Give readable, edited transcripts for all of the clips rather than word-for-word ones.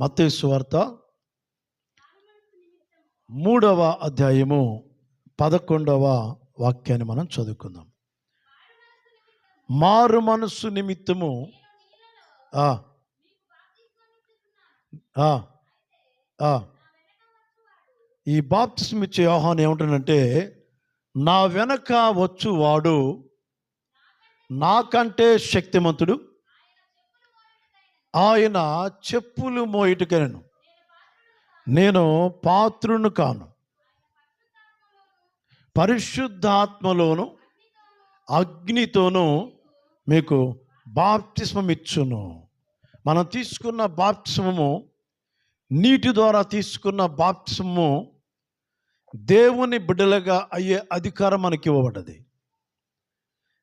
మత్తయి సువార్త 3వ అధ్యాయము 11వ వాక్యాన్ని మనం చదువుకుందాం. మారు మనస్సు నిమిత్తము ఈ బాప్తిస్మ ఇచ్చే యోహాను ఏమంటాడంటే, నా వెనక వచ్చువాడు నాకంటే శక్తిమంతుడు, ఆయన చెప్పులు మోయుటకను నేను పాత్రును కాను, పరిశుద్ధాత్మలోను అగ్నితోనూ మీకు బాప్తిస్మం ఇచ్చును. మనం తీసుకున్న బాప్తిస్మము, నీటి ద్వారా తీసుకున్న బాప్తిస్మము, దేవుని బిడ్డలుగా అయ్యే అధికారం మనకి ఇవ్వబడ్డది.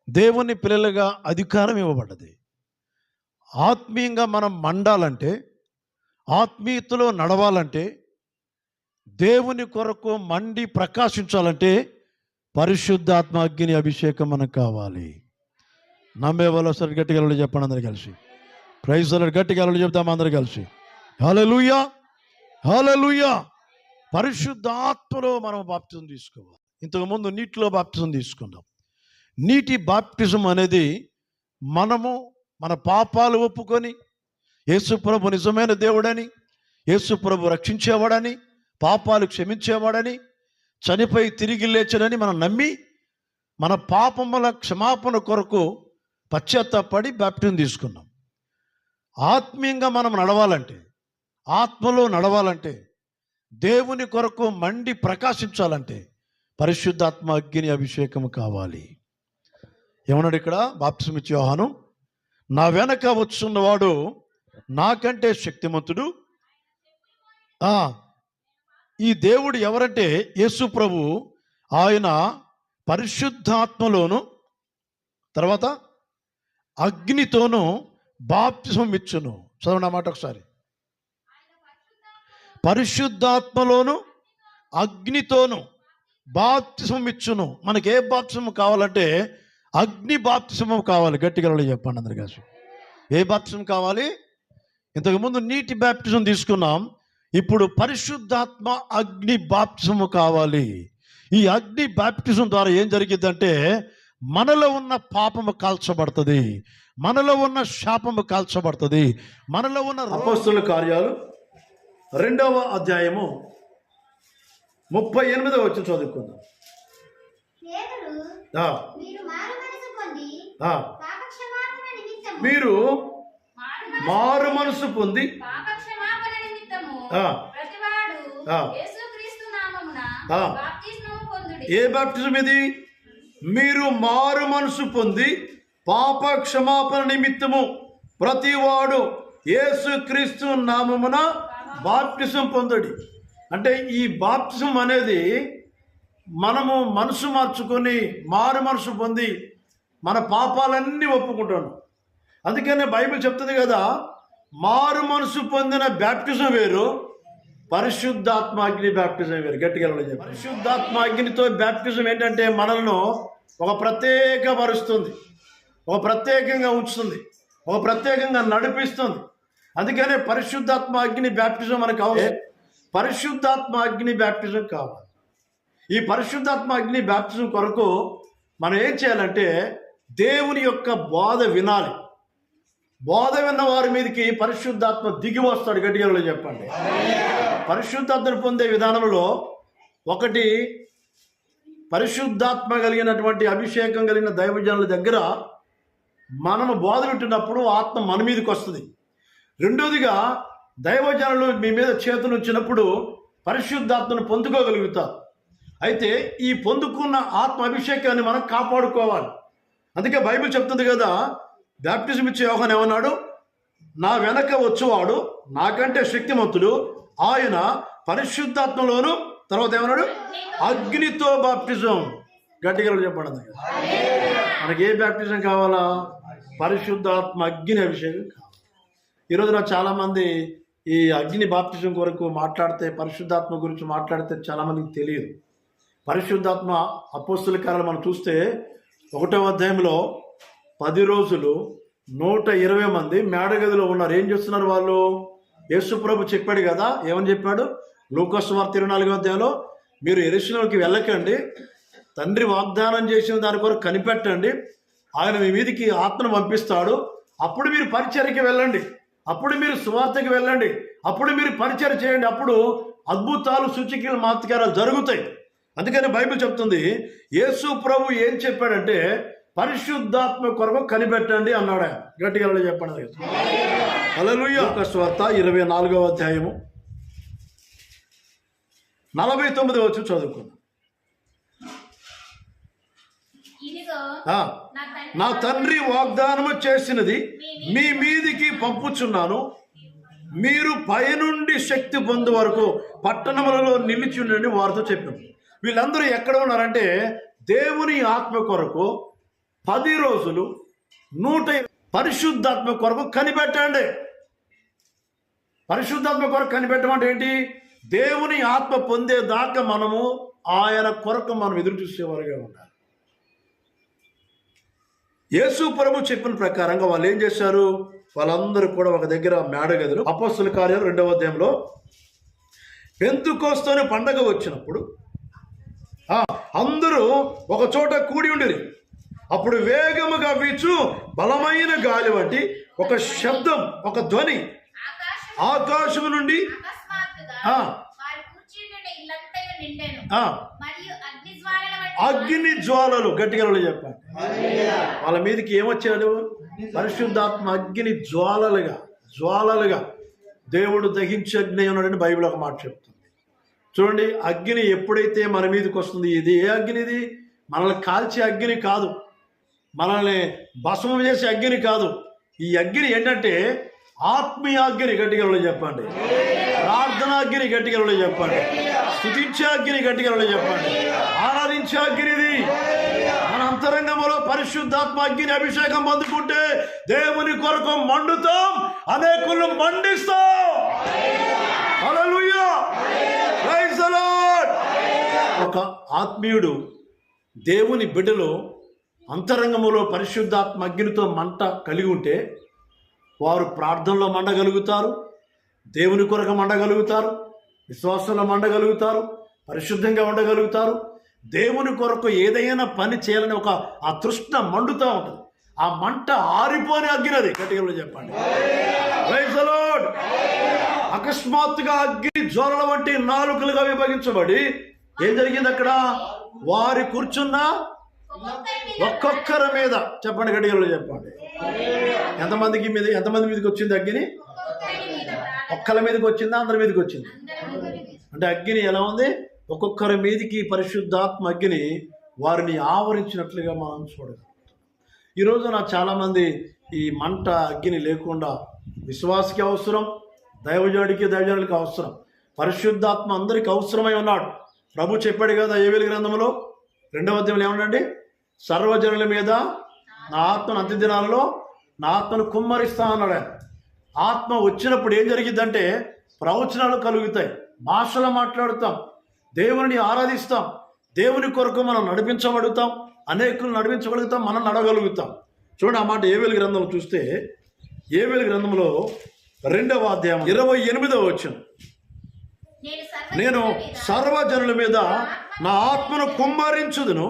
దేవుని పిల్లలుగా అధికారం ఇవ్వబడ్డది. ఆత్మీయంగా మనం మండాలంటే, ఆత్మీయతలో నడవాలంటే, దేవుని కొరకు మండి ప్రకాశించాలంటే పరిశుద్ధాత్మ అగ్ని అభిషేకం మనకు కావాలి. నమ్మే వాళ్ళు ఒకసారి గట్టిగా చెప్పండి అందరు కలిసి. Praise the Lord. గట్టిగా చెప్తాం అందరు కలిసి. హల్లెలూయా, హల్లెలూయా. పరిశుద్ధాత్మలో మనం బాప్తిజం తీసుకోవాలి. ఇంతకుముందు నీటిలో బాప్తిజం తీసుకున్నాం. నీటి బాప్తిజం అనేది మనము మన పాపాలు ఒప్పుకొని, యేసుప్రభు నిజమైన దేవుడని, యేసుప్రభు రక్షించేవాడని, పాపాలు క్షమించేవాడని, చనిపోయి తిరిగి లేచడని మనం నమ్మి, మన పాపముల క్షమాపణ కొరకు పశ్చాత్తాపడి బాప్తిజం తీసుకున్నాం. ఆత్మీయంగా మనం నడవాలంటే, ఆత్మలో నడవాలంటే, దేవుని కొరకు మండి ప్రకాశించాలంటే పరిశుద్ధాత్మ అగ్ని అభిషేకం కావాలి. ఏమన్నాడు ఇక్కడ బాప్తిస్మ ఇచ్చే యోహాను? నా వెనక వచ్చున్నవాడు నాకంటే శక్తిమంతుడు. ఈ దేవుడు ఎవరంటే యేసు ప్రభు. ఆయన పరిశుద్ధాత్మలోను, తర్వాత అగ్నితోనూ బాప్తిస్మం ఇచ్చును. చదవండి ఆ మాట ఒకసారి. పరిశుద్ధాత్మలోను అగ్నితోనూ బాప్తిస్మం ఇచ్చును. మనకి ఏ బాప్తిస్మం కావాలంటే అగ్ని బాప్తిస్మం కావాలి. గట్టిగా చెప్పండి అందరు కలిసి. ఏ బాప్తిస్మం కావాలి? ఇంతకుముందు నీటి బాప్తిజం తీసుకున్నాం, ఇప్పుడు పరిశుద్ధాత్మ అగ్ని బాప్తిజము కావాలి. ఈ అగ్ని బాప్తిజం ద్వారా ఏం జరిగిద్దంటే, మనలో ఉన్న పాపము కాల్చబడుతుంది, మనలో ఉన్న శాపము కాల్చబడుతుంది, మనలో ఉన్న అపోస్తలుల కార్యాలు 2వ అధ్యాయము 38వ వచనం చదువుకుందాం. మీరు మారు మనసు పొంది ఏ బాప్తిజం ఇది? మీరు మారు మనసు పొంది పాప క్షమాపణ నిమిత్తము ప్రతివాడు యేసుక్రీస్తు నామమున బాప్తిజం పొందుడి. అంటే ఈ బాప్తిజం అనేది మనము మనసు మార్చుకొని మారు మనసు పొంది మన పాపాలన్నీ ఒప్పుకుంటాను. అందుకనే బైబిల్ చెప్తుంది కదా, మారు మనసు పొందిన బ్యాప్టిజం వేరు, పరిశుద్ధాత్మ అగ్ని బ్యాప్టిజం వేరు. గట్టిగా చెప్పండి. పరిశుద్ధాత్మ అగ్నితో బ్యాప్టిజం ఏంటంటే మనల్ని ఒక ప్రత్యేక పరుస్తుంది, ఒక ప్రత్యేకంగా ఉంచుతుంది, ఒక ప్రత్యేకంగా నడిపిస్తుంది. అందుకనే పరిశుద్ధాత్మ అగ్ని బ్యాప్టిజం మనకు కావాలి. పరిశుద్ధాత్మ అగ్ని బ్యాప్టిజం కావాలి. ఈ పరిశుద్ధాత్మ అగ్ని బ్యాప్టిజం కొరకు మనం ఏం చేయాలంటే, దేవుని యొక్క బోధ వినాలి. బోధ విన్న వారి మీదకి పరిశుద్ధాత్మ దిగి వస్తాడు. గట్టిగా చెప్పండి. పరిశుద్ధాత్మను పొందే విధానంలో ఒకటి, పరిశుద్ధాత్మ కలిగినటువంటి అభిషేకం కలిగిన దైవజనుల దగ్గర మనము బోధ వింటున్నప్పుడు ఆత్మ మన మీదకి వస్తుంది. రెండోదిగా, దైవజనులు మీ మీద చేతులు ఉంచినప్పుడు పరిశుద్ధాత్మను పొందుకోగలుగుతారు. అయితే ఈ పొందుకున్న ఆత్మ అభిషేకాన్ని మనం కాపాడుకోవాలి. అందుకే బైబిల్ చెప్తుంది కదా, బాప్టిజం ఇచ్చే యోహాను ఏమన్నాడు? నా వెనక వచ్చేవాడు నాకంటే శక్తిమంతుడు, ఆయన పరిశుద్ధాత్మలోను, తర్వాత ఏమన్నాడు? అగ్నితో బాప్టిజం. గట్టిగా చెప్పండి. మనకి ఏ బాప్టిజం కావాలా? పరిశుద్ధాత్మ అగ్ని అభిషేకం కావాలి. ఈరోజు నాకు చాలామంది ఈ అగ్ని బాప్టిజం కొరకు మాట్లాడితే, పరిశుద్ధాత్మ గురించి మాట్లాడితే చాలామందికి తెలియదు. పరిశుద్ధాత్మ అపోస్తలుల కార్యాలు మనం చూస్తే 1వ అధ్యాయంలో 10 రోజులు 120 మంది మేడగదిలో ఉన్నారు. ఏం చేస్తున్నారు వాళ్ళు? యేసు ప్రభు చెప్పాడు కదా, ఏమని చెప్పాడు? లూకా సువార్త 24వ అధ్యాయంలో, మీరు యెరూషలేముకి వెళ్ళకండి, తండ్రి వాగ్దానం చేసిన దాని కొరకు కనిపెట్టండి, ఆయన మీ మీదికి ఆత్మను పంపిస్తాడు, అప్పుడు మీరు పరిచర్యకి వెళ్ళండి, అప్పుడు మీరు సువార్తకి వెళ్ళండి, అప్పుడు మీరు పరిచర్య చేయండి, అప్పుడు అద్భుతాలు సూచక్రియలు మాత్కారాలు జరుగుతాయి. అందుకని బైబిల్ చెప్తుంది, యేసు ప్రభు ఏం చెప్పాడంటే పరిశుద్ధాత్మ కొరకు కనిపెట్టండి అన్నాడు. గట్టిగా చెప్పండి. హల్లెలూయా. లూకా సువార్త 24వ అధ్యాయము 49వ వచనం చదువుకున్నాం. నా తండ్రి వాగ్దానము చేసినది మీ మీదికి పంపుచున్నాను, మీరు పైనుండి శక్తి పొందు వరకు పట్టణములలో నిలిచి ఉండండి వారితో చెప్పాను. వీళ్ళందరూ ఎక్కడ ఉన్నారంటే దేవుని ఆత్మ కొరకు 10 రోజులు 100 పరిశుద్ధాత్మ కొరకు కనిపెట్టండి. పరిశుద్ధాత్మ కొరకు కనిపెట్టమంటే ఏంటి? దేవుని ఆత్మ పొందేదాకా మనము ఆయన కొరకు మనం ఎదురు చూసేవారుగా ఉండాలి. యేసు ప్రభు చెప్పిన ప్రకారంగా వాళ్ళు ఏం చేశారు? వాళ్ళందరూ కూడా ఒక దగ్గర మేడ గదిలో, అపోస్తలుల కార్యాలు 2వ అధ్యాయంలో పెంతెకోస్తు అనే పండగ వచ్చినప్పుడు అందరూ ఒక చోట కూడి ఉండిరి. అప్పుడు వేగముగా వీచు బలమైన గాలి వంటి ఒక శబ్దం, ఒక ధ్వని ఆకాశము నుండి అగ్ని జ్వాలలు, గట్టిగా చెప్పండి. వాళ్ళ మీదకి ఏమొచ్చాడు? పరిశుద్ధాత్మ అగ్ని జ్వాలలుగా దేవుడు దహించే అగ్ని ఉన్నాడని బైబిల్ ఒక మాట చెప్తుంది. చూడండి, అగ్ని ఎప్పుడైతే మన మీదకి వస్తుంది, ఇది ఏ అగ్ని? ఇది మనల్ని కాల్చే అగ్ని కాదు, మనల్ని భస్మం చేసే అగ్ని కాదు. ఈ అగ్ని ఏంటంటే ఆత్మీయ అగ్ని, గట్టిగా చెప్పండి. ప్రార్థనాగ్ని, గట్టిగా చెప్పండి. స్తుతించే అగ్ని, గట్టిగా చెప్పండి. ఆరాధించే అగ్ని. ఇది మన అంతరంగంలో పరిశుద్ధాత్మ అగ్ని అభిషేకం పొందుకుంటే దేవుని కొరకు మండుతాం, అనేకులను మండిస్తాం. హల్లెలూయా, ప్రైజ్ ది లార్డ్. ఒక ఆత్మీయుడు దేవుని బిడ్డలో అంతరంగములో పరిశుద్ధాత్మ అగ్నితో మంట కలిగి ఉంటే వారు ప్రార్థనలో మండగలుగుతారు, దేవుని కొరకు మండగలుగుతారు, విశ్వాసంలో మండగలుగుతారు, పరిశుద్ధంగా ఉండగలుగుతారు. దేవుని కొరకు ఏదైనా పని చేయాలని ఒక ఆ తృష్ణ మండుతూ ఉంటుంది. ఆ మంట ఆరిపోని అగ్గినది, గట్టిగా చెప్పండి. Praise the Lord. అకస్మాత్తుగా అగ్ని జ్వాలల వంటి నాలుకలుగా విభజించబడి ఏం జరిగింది? అక్కడ వారి కూర్చున్న ఒక్కొక్కరి మీద, చెప్పండి, గట్టిగా చెప్పండి. ఎంతమంది మీదకి వచ్చింది అగ్ని? ఒక్కల మీదకి వచ్చిందా? అందరి మీదకి వచ్చింది? అంటే అగ్ని ఎలా ఉంది? ఒక్కొక్కరి మీదకి పరిశుద్ధాత్మ అగ్ని వారిని ఆవరించినట్లుగా మనం చూడగలుగుతాం. ఈరోజు చాలామంది ఈ మంట అగ్ని లేకుండా, విశ్వాసకి అవసరం, దైవజనుడికి అవసరం, పరిశుద్ధాత్మ అందరికి అవసరమై ఉన్నాడు. ప్రభు చెప్పాడు కదా యోవేలు గ్రంథంలో 2వ అధ్యాయంలో ఏమనండి? సర్వజనుల మీద నా ఆత్మను అంత్య దినాలలో నా ఆత్మను కుమ్మరిస్తా అన్నాడు. ఆత్మ వచ్చినప్పుడు ఏం జరిగిద్దంటే ప్రవచనాలు కలుగుతాయి, భాషలు మాట్లాడుతాం, దేవుని ఆరాధిస్తాం, దేవుని కొరకు మనం నడిపించబడుతాం, అనేకులు నడిపించగలుగుతాం, మనం నడగలుగుతాం. చూడండి, ఆ మాట యోవేలు గ్రంథంలో చూస్తే, యోవేలు గ్రంథంలో 2వ అధ్యాయం 28వ వచనం, నేను సర్వజనుల మీద నా ఆత్మను కుమ్మరించుదును,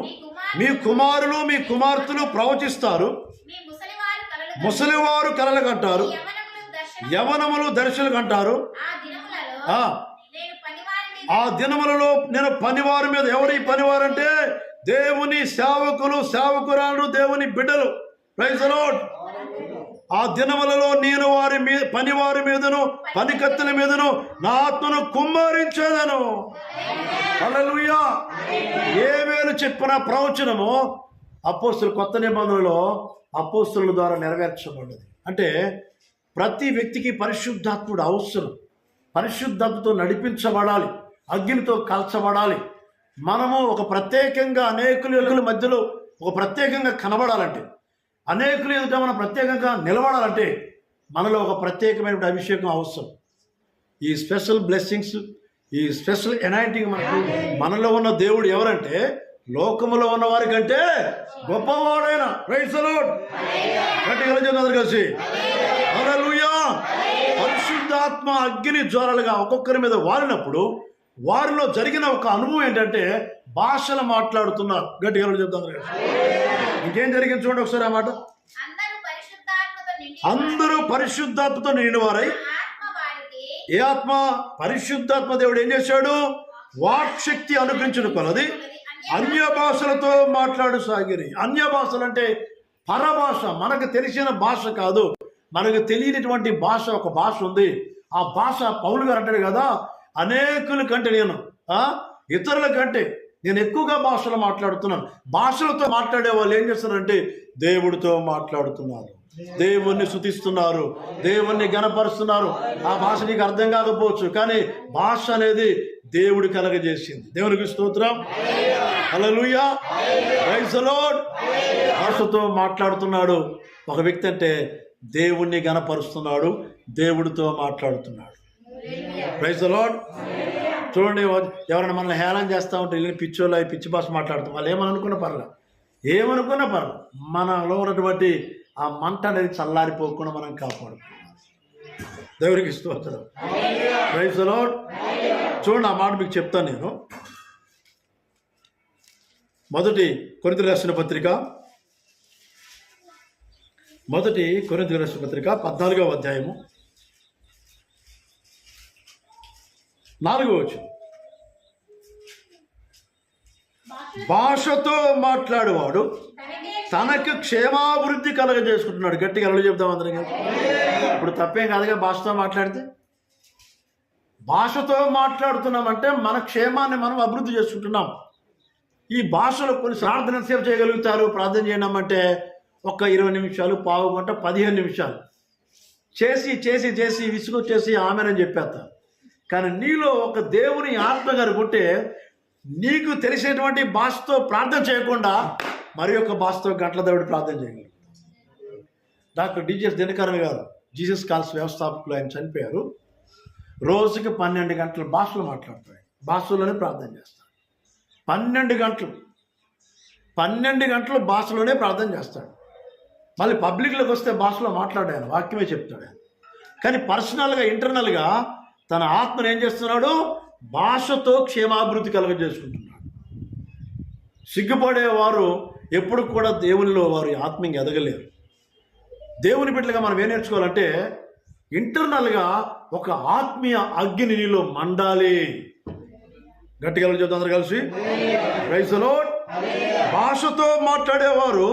మీ కుమారులు మీ కుమార్తెలు ప్రవచిస్తారు, ముసలివారు కలలు కంటారు, యవనములు దర్శనలు కంటారు. ఆ దినములలో నేను పనివారి మీద, ఎవరి పనివారంటే దేవుని సేవకులు, సేవకురాలు, దేవుని బిడ్డలు. Praise the Lord. ఆ దినములలో నేను వారి మీద, పనివారి మీదను పనికత్తెల మీదను నా ఆత్మను కుమ్మరించేదను. హల్లెలూయా. యోవేలు చెప్పిన ప్రవచనము అపోస్తలుల కొత్త నిబంధనలో అపోస్తలుల ద్వారా నెరవేర్చబడ్డది. అంటే ప్రతి వ్యక్తికి పరిశుద్ధాత్ముడు అవసరం, పరిశుద్ధాత్మతో నడిపించబడాలి, అగ్నితో కాల్చబడాలి. మనము ఒక ప్రత్యేకంగా అనేకుల మధ్యలో ఒక ప్రత్యేకంగా కనబడాలంటే, అనేకులు ఎదుట మనం ప్రత్యేకంగా నిలబడాలంటే మనలో ఒక ప్రత్యేకమైన అభిషేకం అవసరం. ఈ స్పెషల్ బ్లెస్సింగ్స్, ఈ స్పెషల్ ఎనాయింటింగ్ మనలో ఉన్న దేవుడు ఎవరంటే లోకములో ఉన్న వారి కంటే గొప్పవాడైన. Praise the Lord. గట్టిగా అందరూ కలిసి హల్లెలూయా. పరిశుద్ధాత్మ అగ్ని జ్వాలలుగా ఒక్కొక్కరి మీద వారినప్పుడు వారిలో జరిగిన ఒక అనుభవం ఏంటంటే భాషలు మాట్లాడుతున్నారు. గట్టిగా చెప్తాను. ఇంకేం జరిగింది చూడండి ఒకసారి ఆ మాట. అందరూ పరిశుద్ధాత్మతో నిండిన వారై, ఏ ఆత్మ? పరిశుద్ధాత్మ దేవుడు ఏం చేశాడు? వాక్శక్తి అనుగ్రహించిన కొలది అన్య భాషలతో మాట్లాడసాగిరి. అన్య భాషలు అంటే పరభాష, మనకు తెలిసిన భాష కాదు, మనకు తెలియనటువంటి భాష. ఒక భాష ఉంది, ఆ భాష పౌలు గారు అంటాడు కదా, అనేకుల కంటే ఇతరుల కంటే నేను ఎక్కువగా భాషలు మాట్లాడుతున్నాను. భాషలతో మాట్లాడే వాళ్ళు ఏం చేస్తున్నారంటే దేవుడితో మాట్లాడుతున్నారు, దేవుణ్ణి స్తుతిస్తున్నారు, దేవుణ్ణి గణపరుస్తున్నారు. ఆ భాష నీకు అర్థం కాకపోవచ్చు, కానీ భాష అనేది దేవుడు కలగజేసింది. దేవునికి స్తోత్రం, హల్లెలూయా, ప్రైజ్ ది లార్డ్. భాషతో మాట్లాడుతున్నాడు ఒక వ్యక్తి అంటే దేవుణ్ణి గణపరుస్తున్నాడు, దేవుడితో మాట్లాడుతున్నాడు. Praise the Lord. చూడండి, ఎవరైనా మనల్ని హేళన చేస్తూ ఉంటే వెళ్ళిన పిచ్చోళ్ళు పిచ్చి భాష మాట్లాడుతాం. వాళ్ళు ఏమనుకున్న పర్లేదు, ఏమనుకున్నా పర్లేదు, మనలో ఉన్నటువంటి ఆ మంట అనేది చల్లారిపోకుండా మనం కాపాడుకోవాలి. దేవునికి స్తోత్రం, ప్రైజ్ ది లార్డ్. చూడండి, ఆ మాట మీకు చెప్తాను నేను. మొదటి కొరింథీయులకు రాసిన పత్రిక 14వ అధ్యాయము 4వ వచనం. భాషతో మాట్లాడేవాడు తనకు క్షేమాభివృద్ధి కలగజేసుకుంటున్నాడు. గట్టిగా అలా చెప్తాం అందరికీ. ఇప్పుడు తప్పేం కాదుగా భాషతో మాట్లాడితే. భాషతో మాట్లాడుతున్నామంటే మన క్షేమాన్ని మనం అభివృద్ధి చేసుకుంటున్నాం. ఈ భాషలో కొన్ని ప్రార్థన సేవ చేయగలుగుతారు. ప్రార్థన చేయడం ఒక 20 నిమిషాలు, పావు గంట, 15 నిమిషాలు చేసి చేసి చేసి విసుగొచ్చేసి ఆమెనని చెప్పేస్తారు. కానీ నీలో ఒక దేవుని ఆత్మ కనుకుంటే నీకు తెలిసినటువంటి భాషతో ప్రార్థన చేయకుండా మరి యొక్క భాషతో గంటల తరబడి ప్రార్థన చేయగలుగుతాం. డాక్టర్ డిజిఎస్ దినకరన్ గారు జీసస్ కాల్స్ వ్యవస్థాపకులు, ఆయన చనిపోయారు. రోజుకి 12 గంటలు భాషలో మాట్లాడతాడు, భాషలోనే ప్రార్థన చేస్తాడు. 12 గంటలు భాషలోనే ప్రార్థన చేస్తాడు. మళ్ళీ పబ్లిక్లోకి వస్తే భాషలో మాట్లాడాను, వాక్యమే చెప్తాడు ఆయన. కానీ పర్సనల్గా, ఇంటర్నల్గా తన ఆత్మను ఏం చేస్తున్నాడు? భాషతో క్షేమాభివృద్ధి కలుగజేసుకుంటున్నాడు. సిగ్గుపడేవారు ఎప్పుడు కూడా దేవునిలో వారు ఆత్మీయంగా ఎదగలేరు. దేవుని బిడ్డలుగా మనం ఏం నేర్చుకోవాలంటే ఇంటర్నల్గా ఒక ఆత్మీయ అగ్ని నీలో మండాలి. గట్టిగా చెప్తాం అందరూ కలిసి, ప్రైజ్ ది లార్డ్. భాషతో మాట్లాడేవారు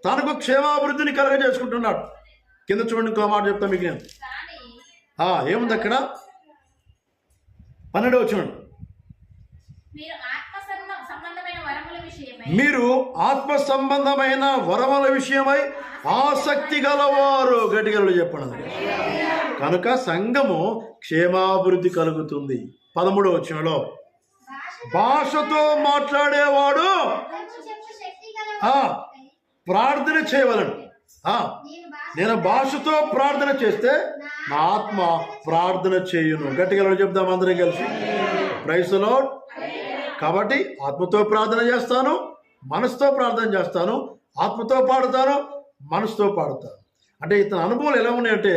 తనకు క్షేమాభివృద్ధిని కలగజేసుకుంటున్నాడు. కింద చూడండి, ఇంకో మాట చెప్తాను మీకు నేను. ఏముంది అక్కడ? 12వ వచనం. మీరు ఆత్మ సంబంధమైన వరముల విషయమై ఆసక్తి గలవారు. గట్టిగా చెప్పండి. కనుక సంఘము క్షేమాభివృద్ధి కలుగుతుంది. 13వ వచనంలో భాషతో మాట్లాడేవాడు ప్రార్థన చేయవలను. నేను భాషతో ప్రార్థన చేస్తే నా ఆత్మ ప్రార్థన చేయును. గట్టిగా చెప్దాం అందరం కలిసి, ప్రైజ్ ది లార్డ్. కాబట్టి ఆత్మతో ప్రార్థన చేస్తాను, మనసుతో ప్రార్థన చేస్తాను, ఆత్మతో పాడుతాను, మనసుతో పాడుతాను. అంటే ఇతని అనుభవాలు ఎలా ఉన్నాయంటే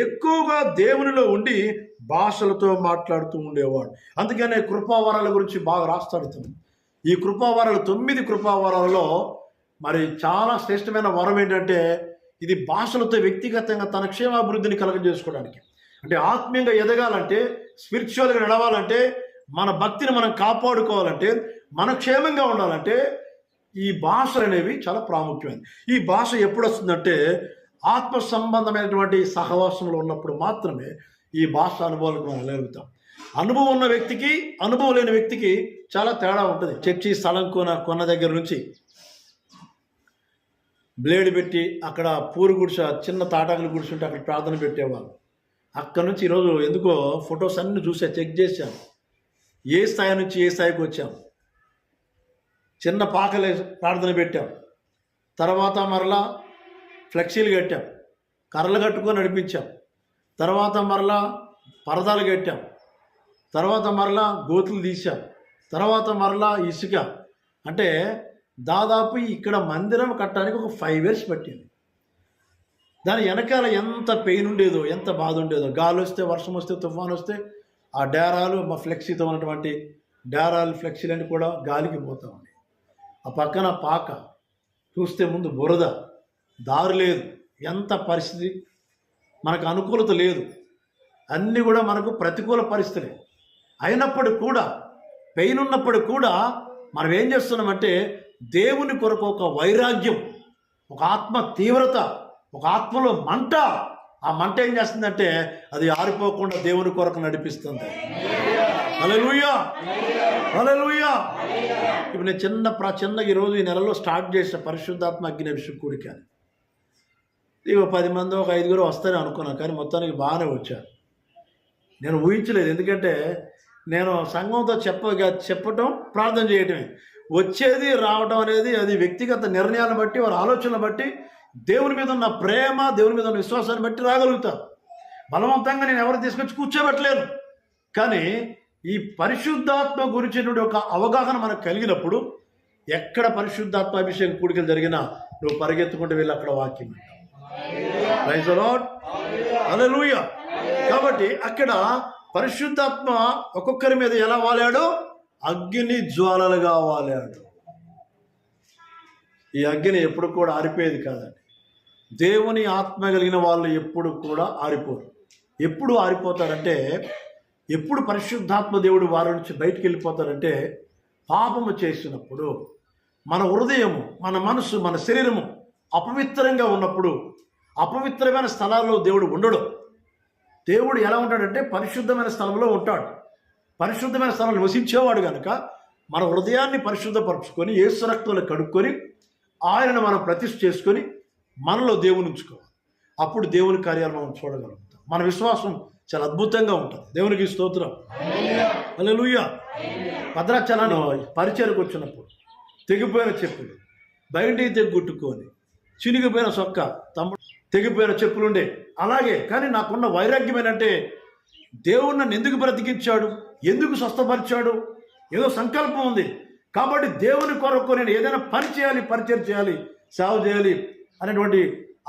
ఎక్కువగా దేవునిలో ఉండి భాషలతో మాట్లాడుతూ ఉండేవాడు. అందుకనే కృపావరాల గురించి బాగా రాస్తాడు ఇతను. ఈ కృపావరాలు 9 కృపావరాలలో మరి చాలా శ్రేష్టమైన వరం ఏంటంటే ఇది భాషలతో వ్యక్తిగతంగా తన క్షేమాభివృద్ధిని కలగజేసుకోవడానికి. అంటే ఆత్మీయంగా ఎదగాలంటే, స్పిరిచువల్గా నడవాలంటే, మన భక్తిని మనం కాపాడుకోవాలంటే, మన క్షేమంగా ఉండాలంటే ఈ భాషలు అనేవి చాలా ప్రాముఖ్యమైనది. ఈ భాష ఎప్పుడు వస్తుందంటే ఆత్మ సంబంధమైనటువంటి సహవాసంలో ఉన్నప్పుడు మాత్రమే ఈ భాష అనుభవాలకు మనం వెళ్ళగలుగుతాం. అనుభవం ఉన్న వ్యక్తికి, అనుభవం లేని వ్యక్తికి చాలా తేడా ఉంటుంది. చర్చి స్థలం కొన్న దగ్గర నుంచి బ్లేడ్ పెట్టి అక్కడ పూరు గుడిసె, చిన్న తాటాకులు గుడిసెంటే అక్కడ ప్రార్థన పెట్టేవాళ్ళు. అక్కడ నుంచి ఈరోజు ఎందుకో ఫొటోస్ అన్నీ చూసా, చెక్ చేశాను. ఏ స్థాయి నుంచి ఏ స్థాయికి వచ్చాం. చిన్న పాకలే ప్రార్థన పెట్టాం, తర్వాత మరలా ఫ్లెక్సీలు కట్టాం, కర్రలు కట్టుకొని నడిపించాం, తర్వాత మరలా పరదాలు కట్టాం, తర్వాత మరలా గోతులు తీసాం, తర్వాత మరలా ఇసుక. అంటే దాదాపు ఇక్కడ మందిరం కట్టడానికి ఒక 5 years పట్టింది. దాని వెనకాల ఎంత పెయిన్ ఉండేదో, ఎంత బాధ ఉండేదో. గాలి వస్తే, వర్షం వస్తే, తుఫాను వస్తే ఆ డేరాలు, మా ఫ్లెక్సీతో ఉన్నటువంటి డేరాలు, ఫ్లెక్సీలన్నీ కూడా గాలికి పోతూ ఉన్నాయి. ఆ పక్కన పాక, చూస్తే ముందు బురద, దారి లేదు, ఎంత పరిస్థితి, మనకు అనుకూలత లేదు, అన్నీ కూడా మనకు ప్రతికూల పరిస్థితులే. అయినప్పటికి కూడా, పెయిన్ ఉన్నప్పటికి కూడా మనం ఏం చేస్తున్నామంటే దేవుని కొరకు ఒక వైరాగ్యం, ఒక ఆత్మ తీవ్రత, ఒక ఆత్మలో మంట. ఆ మంట ఏం చేస్తుందంటే అది ఆరిపోకుండా దేవుని కొరకు నడిపిస్తుంది. హల్లెలూయా, హల్లెలూయా. ఇప్పుడు నేను చిన్నగా ఈరోజు ఈ నెలలో స్టార్ట్ చేసిన పరిశుద్ధాత్మ అగ్ని అభిషేకం కూడిక అని. ఇక 10 మంది, ఒక 5 వస్తారని అనుకున్నాను, కానీ మొత్తానికి బాగానే వచ్చారు. నేను ఊహించలేదు, ఎందుకంటే నేను సంఘంతో చెప్పటం, ప్రార్థన చేయటమే. వచ్చేది రావటం అనేది అది వ్యక్తిగత నిర్ణయాలను బట్టి, వారి ఆలోచనలు బట్టి, దేవుని మీద ఉన్న ప్రేమ, దేవుని మీద ఉన్న విశ్వాసాన్ని బట్టి రాగలుగుతారు. బలవంతంగా నేను ఎవరు తీసుకొచ్చి కూర్చోబెట్టలేను. కానీ ఈ పరిశుద్ధాత్మ గురించినటువంటి ఒక అవగాహన మనకు కలిగినప్పుడు, ఎక్కడ పరిశుద్ధాత్మ అభిషేకం కూడికలు జరిగినా నువ్వు పరిగెత్తుకుంటూ వెళ్ళి అక్కడ వాక్యం వింటావు. ప్రైజ్ ది లార్డ్, హల్లెలూయా. కాబట్టి అక్కడ పరిశుద్ధాత్మ ఒక్కొక్కరి మీద ఎలా వాలాడో అగ్ని జ్వాలలుగా వాలాడు. ఈ అగ్ని ఎప్పుడు కూడా ఆరిపోయేది కాదండి. దేవుని ఆత్మ కలిగిన వాళ్ళు ఎప్పుడు కూడా ఆరిపోరు. ఎప్పుడు ఆరిపోతారంటే, ఎప్పుడు పరిశుద్ధాత్మ దేవుడు వారి నుంచి బయటికి వెళ్ళిపోతారంటే, పాపము చేసినప్పుడు, మన హృదయము, మన మనసు, మన శరీరము అపవిత్రంగా ఉన్నప్పుడు. అపవిత్రమైన స్థలాల్లో దేవుడు ఉండడు. దేవుడు ఎలా ఉంటాడంటే పరిశుద్ధమైన స్థలంలో ఉంటాడు. పరిశుద్ధమైన స్థలంలో నివసించేవాడు కనుక మన హృదయాన్ని పరిశుద్ధపరచుకొని, యేసు రక్తంలో కడుక్కొని, ఆయనను మనం ప్రతిష్ఠ చేసుకొని మనలో దేవుని ఉంచుకోవాలి. అప్పుడు దేవుని కార్యాలు మనం చూడగలుగుతాం. మన విశ్వాసం చాలా అద్భుతంగా ఉంటుంది. దేవునికి స్తోత్రం, హల్లెలూయా. భద్రాచలాన్ని పరిచయకు వచ్చినప్పుడు తెగిపోయిన చెప్పులు, బయటికి తెగుట్టుకొని, చినిగిపోయిన సొక్క, తమ్ముడు తెగిపోయిన చెప్పులుండే. అలాగే కానీ నాకున్న వైరాగ్యం ఏంటంటే, దేవుడు నన్ను ఎందుకు బ్రతికించాడు, ఎందుకు స్వస్థపరిచాడు, ఏదో సంకల్పం ఉంది కాబట్టి దేవుని కొరకు నేను ఏదైనా పని చేయాలి, పరిచయం చేయాలి, సేవ చేయాలి అనేటువంటి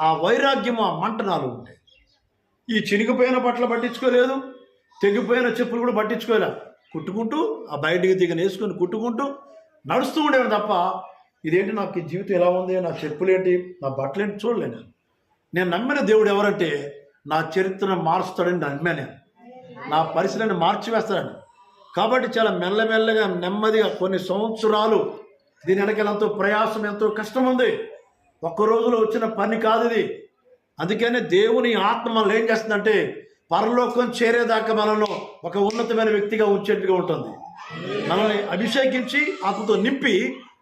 ఆ వైరాగ్యం, ఆ మంట నాలో ఉంటాయి. ఈ చినిగిపోయిన బట్టలు పట్టించుకోలేదు, తెగిపోయిన చెప్పులు కూడా పట్టించుకోలే. కుట్టుకుంటూ ఆ బయటికి దిగని వేసుకొని కుట్టుకుంటూ నడుస్తూ ఉండేవి తప్ప, ఇదేంటి నాకు ఈ జీవితం ఎలా ఉంది, నా చెప్పులేంటి, నా బట్టలేంటి చూడలేను. నేను నమ్మిన దేవుడు ఎవరంటే నా చరిత్రను మారుస్తాడని నమ్మాను. నా పరిస్థితిని మార్చివేస్తాడని. కాబట్టి చాలా మెల్లమెల్లగా, నెమ్మదిగా కొన్ని సంవత్సరాలు దీని వెనకాల ఎంతో ప్రయాసం, ఎంతో కష్టం ఉంది. ఒక్క రోజులో వచ్చిన పని కాదు ఇది. అందుకనే దేవుని ఆత్మ మనల్ని ఏం చేస్తుందంటే పరలోకం చేరేదాకా మనల్ని ఒక ఉన్నతమైన వ్యక్తిగా ఉంచేట్టుగా ఉంటుంది. మనల్ని అభిషేకించి ఆత్మతో నింపి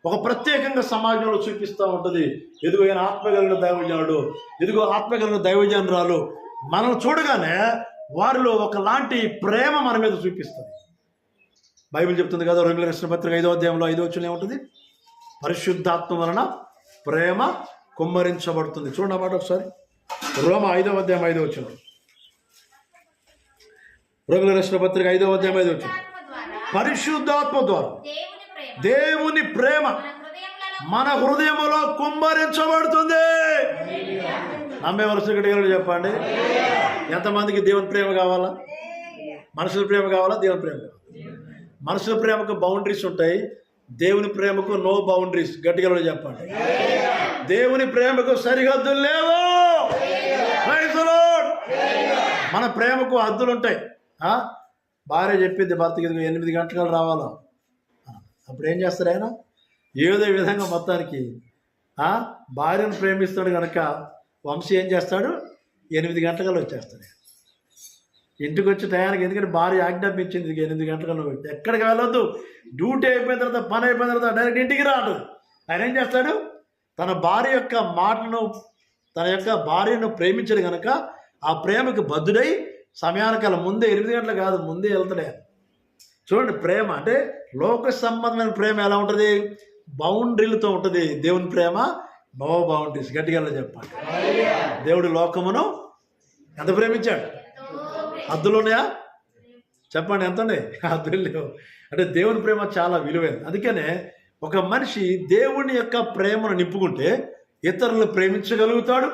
ఒక ప్రత్యేకంగా సమాజంలో చూపిస్తూ ఉంటుంది. ఎదుగో ఆయన ఆత్మగలిగిన దైవజనుడు, ఎదుగో ఆత్మగలిగిన దైవజనురాలు. మనం చూడగానే వారిలో ఒకలాంటి ప్రేమ మన మీద చూపిస్తుంది. బైబిల్ చెప్తుంది కదా, రోమీయులకు రాసిన పత్రిక 5వ అధ్యాయంలో 5వ వచనం ఏముంటుంది? పరిశుద్ధాత్మ వలన ప్రేమ కుమ్మరించబడుతుంది. చూడండి ఆ మాట ఒకసారి. రోమ 5వ అధ్యాయం 5వ వచనం. రోమీయులకు రాసిన పత్రిక 5వ అధ్యాయం 5వ వచనం. పరిశుద్ధాత్మ ద్వారా దేవుని ప్రేమ మన హృదయములో కుమ్మరించబడుతుంది. నమ్మే వలస గడిగలు చెప్పండి. ఎంతమందికి దేవుని ప్రేమ కావాలా? మనుషుల ప్రేమ కావాలా? దేవుని ప్రేమ కావాలా? మనుషుల ప్రేమకు బౌండరీస్ ఉంటాయి, దేవుని ప్రేమకు నో బౌండరీస్. గట్టిగా చెప్పండి. దేవుని ప్రేమకు సరిహద్దులు లేవు. మన ప్రేమకు హద్దులు ఉంటాయి. భార్య చెప్పింది భర్తకి 8 గంటలకు రావాలా, అప్పుడు ఏం చేస్తారు ఆయన? ఏదో విధంగా మొత్తానికి భార్యను ప్రేమిస్తాడు కనుక వంశీ ఏం చేస్తాడు? 8 గంటలకు వచ్చేస్తాడు ఇంటికి వచ్చే టయానికి. ఎందుకంటే భార్య ఆజ్ఞాపించింది 8 గంటలకు ఎక్కడికి వెళ్ళొద్దు, డ్యూటీ అయిపోయిన తర్వాత, పని అయిపోయిన తర్వాత డైరెక్ట్ ఇంటికి రాడు. ఆయన ఏం చేస్తాడు? తన భార్య యొక్క మాటను, తన యొక్క భార్యను ప్రేమించాడు కనుక ఆ ప్రేమకు బద్దుడై సమయానికల్లా ముందే 8 గంటలు కాదు, ముందే వెళ్తాడే. చూడండి, ప్రేమ అంటే లోక సంబంధమైన ప్రేమ ఎలా ఉంటుంది? బౌండరీలతో ఉంటుంది. దేవుని ప్రేమ నో బౌండరీస్. గట్టిగా చెప్పాలి. దేవుడు లోకమును ఎంత ప్రేమించాడు? హద్దులు ఉన్నాయా? చెప్పండి, ఎంత ఉన్నాయి? హద్దులు లేవు. అంటే దేవుని ప్రేమ చాలా విలువైనది. అందుకనే ఒక మనిషి దేవుని యొక్క ప్రేమను నింపుకుంటే ఇతరులను ప్రేమించగలుగుతాడు,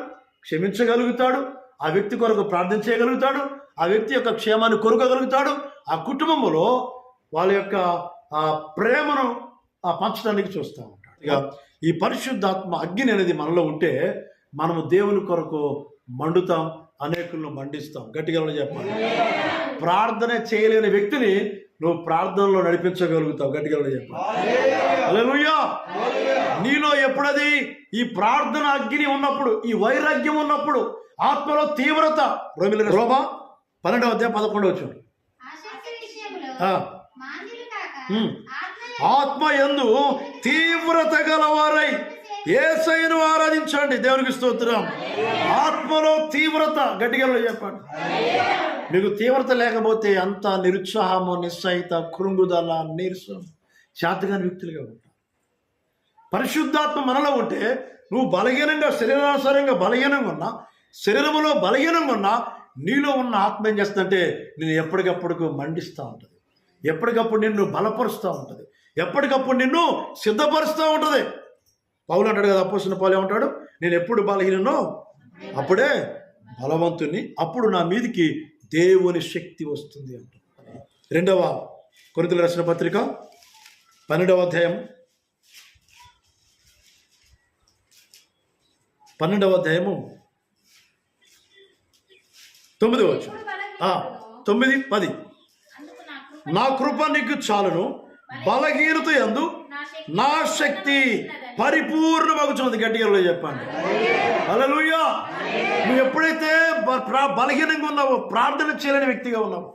క్షమించగలుగుతాడు, ఆ వ్యక్తి కొరకు ప్రార్థన చేయగలుగుతాడు, ఆ వ్యక్తి యొక్క క్షేమాన్ని కొరకగలుగుతాడు, ఆ కుటుంబంలో వాళ్ళ యొక్క ప్రేమను పంచడానికి చూస్తూ ఉంటాడు. ఇక ఈ పరిశుద్ధాత్మ అగ్ని అనేది మనలో ఉంటే మనము దేవుని కొరకు మండుతాం, అనేకులను మండిస్తాం. గట్టిగా చెప్పాలి. ప్రార్థన చేయలేని వ్యక్తిని నువ్వు ప్రార్థనలో నడిపించగలుగుతావు. గట్టిగా చెప్పాలి. హల్లెలూయా. నీలో ఎప్పుడది ఈ ప్రార్థన అగ్ని ఉన్నప్పుడు, ఈ వైరాగ్యం ఉన్నప్పుడు, ఆత్మలో తీవ్రత, రోమా 12:11 ఆత్మ యందు తీవ్రత గలవారై యేసయ్యను ఆరాధించండి. దేవునికి స్తోత్రం. ఆత్మలో తీవ్రత. గట్టిగా చెప్పండి. మీకు తీవ్రత లేకపోతే అంత నిరుత్సాహము, నిస్సహిత, కృంగుదల, నీరసం, శాతగాని వ్యక్తులుగా ఉంటారు. పరిశుద్ధాత్మ మనలో ఉంటే నువ్వు బలహీనంగా, శరీరానుసారంగా బలహీనంగా ఉన్నా, శరీరంలో బలహీనంగా ఉన్నా, నీలో ఉన్న ఆత్మ ఏం చేస్తుందంటే నేను ఎప్పటికప్పుడు మండిస్తూ ఉంటుంది, ఎప్పటికప్పుడు నిన్ను బలపరుస్తూ ఉంటుంది, ఎప్పటికప్పుడు నిన్ను సిద్ధపరుస్తూ ఉంటుంది. పౌలు అంటాడు కదా, అపోస్తలుడైన పౌలు ఏమంటాడు? నేను ఎప్పుడు బలహీననో అప్పుడే బలవంతుని, అప్పుడు నా మీదికి దేవుని శక్తి వస్తుంది అంటాడు. 2వ కొరింథీయులకు రాసిన పత్రిక 12వ అధ్యాయం 9వ 9-10 నా కృప నీకు చాలును, బలహీనత యందు నా శక్తి పరిపూర్ణమగుచున్నది. గట్టిగా చెప్పండి. హల్లెలూయా. నువ్వు ఎప్పుడైతే బలహీనంగా ఉన్నావో, ప్రార్థన చేయలేని వ్యక్తిగా ఉన్నావు,